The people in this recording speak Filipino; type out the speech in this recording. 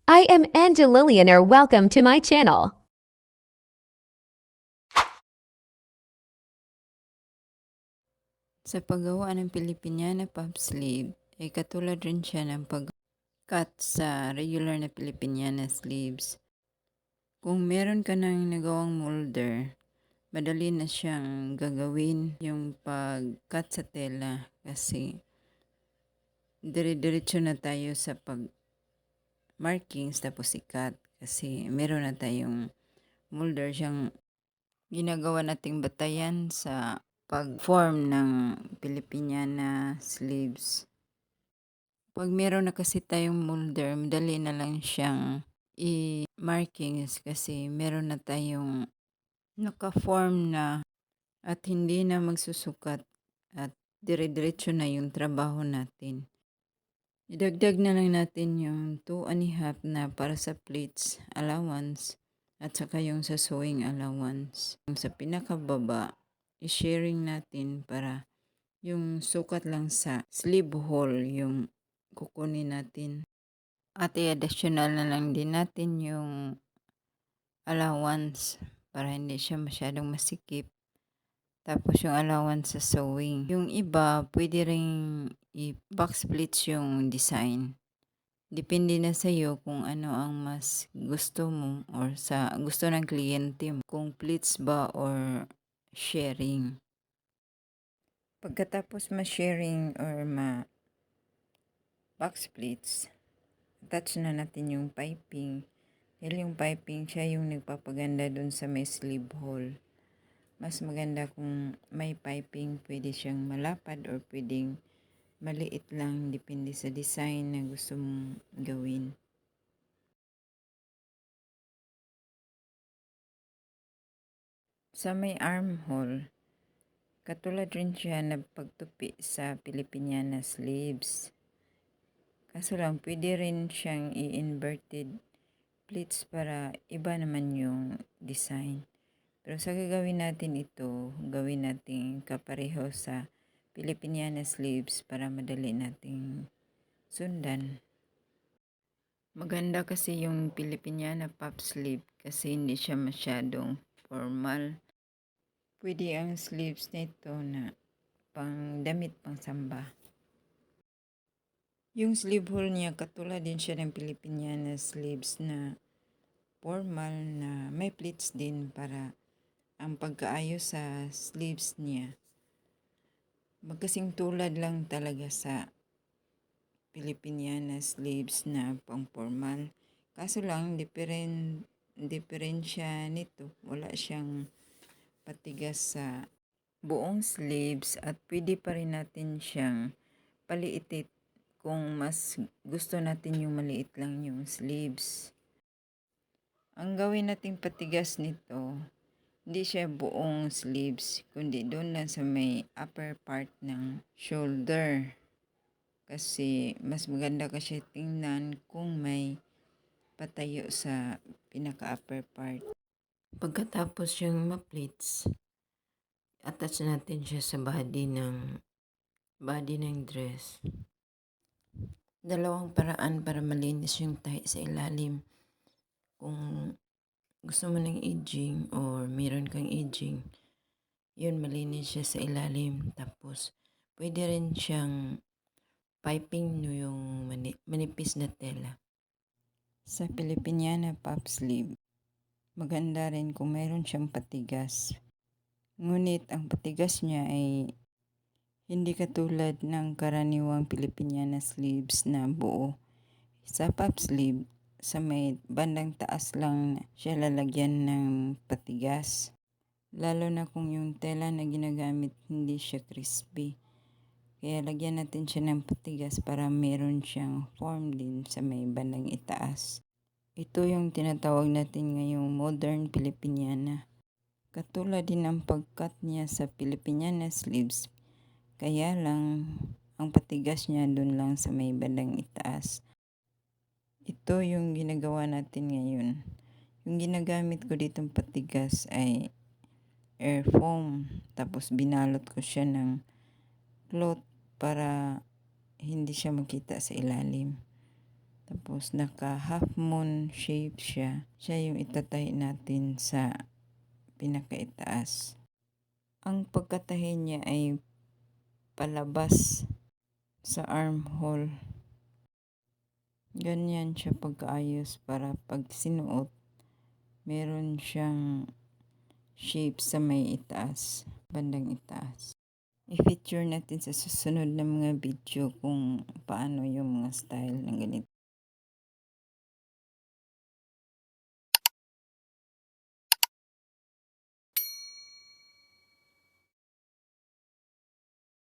I am Angela Lillionaire. Welcome to my channel. Sa paggawa ng Pilipiniana puff sleeve ay katulad rin siya ng pag-cut sa regular na Pilipiniana sleeves. Kung meron ka nang nagawang molder, madali na siyang gagawin yung pag-cut sa tela kasi dire-diretso na tayo sa pag-markings tapos i-cut kasi meron na tayong molder siyang ginagawa nating batayan sa pag-form ng Pilipiniana sleeves. Pag meron na kasi tayong molder, madali na lang siyang i-markings kasi meron na tayong naka-form na at hindi na magsusukat at dire-diretso na yung trabaho natin. Idagdag na lang natin yung 2.5 na para sa plates allowance at saka yung sa sewing allowance. Yung sa pinakababa, i-sharing natin para yung sukat lang sa sleeve hole yung kukunin natin. At i-additional na lang din natin yung allowance para hindi siya masyadong masikip. Tapos yung allowance sa sewing. Yung iba, pwede ring i-box pleats yung design. Depende na sa iyo kung ano ang mas gusto mo or sa gusto ng kliyente mo. Kung pleats ba or sharing. Pagkatapos ma-sharing or ma-box pleats, attach na natin yung piping. Dahil yung piping siya yung nagpapaganda dun sa may sleeve hole. Mas maganda kung may piping, pwede siyang malapad or pwedeng maliit lang, depende sa design na gusto mong gawin. Sa may armhole, katulad rin siya na pagtupi sa Pilipiniana sleeves. Kaso lang, pwede rin siyang i-inverted pleats para iba naman yung design. Pero sa gagawin natin ito, gawin natin kapareho sa Pilipiniana sleeves para madali nating sundan. Maganda kasi yung Pilipiniana puff sleeve kasi hindi siya masyadong formal. Pwede ang sleeves nito na pang damit, pang samba. Yung sleeve hole niya katulad din siya ng Pilipiniana sleeves na formal na may pleats din para ang pagkaayos sa sleeves niya magkasing tulad lang talaga sa Pilipiniana sleeves na pang formal. Kaso lang, diferensya nito. Wala siyang patigas sa buong sleeves at pwede pa rin natin siyang paliitit kung mas gusto natin yung maliit lang yung sleeves. Ang gawin nating patigas nito, hindi siya buong sleeves, kundi doon lang sa may upper part ng shoulder. Kasi mas maganda kasi tingnan kung may patayo sa pinaka-upper part. Pagkatapos yung ma-pleats, attach natin siya sa body ng dress. Dalawang paraan para malinis yung tahi sa ilalim. Kung gusto mo ng edging or meron kang edging, yun malinis siya sa ilalim. Tapos pwede rin siyang piping yung manipis na tela. Sa Pilipiniana puff sleeve, maganda rin kung mayroon siyang patigas. Ngunit ang patigas niya ay hindi katulad ng karaniwang Pilipiniana sleeves na buo. Sa puff sleeve, sa may bandang taas lang siya lalagyan ng patigas. Lalo na kung yung tela na ginagamit hindi siya crispy. Kaya lagyan natin siya ng patigas para meron siyang form din sa may bandang itaas. Ito yung tinatawag natin ngayong modern Pilipiniana. Katulad din ang pag-cut niya sa Pilipiniana sleeves. Kaya lang, ang patigas niya dun lang sa may bandang itaas. Ito yung ginagawa natin ngayon. Yung ginagamit ko ditong patigas ay air foam. Tapos binalot ko siya ng cloth para hindi siya makita sa ilalim. Tapos naka half moon shape siya. Siya yung itatahi natin sa pinakaitaas. Ang pagkatahi niya ay palabas sa armhole. Ganyan siya pagkaayos para pag sinuot, meron siyang shape sa may itaas, bandang itaas. I-feature natin sa susunod na mga video kung paano yung mga style ng ganito.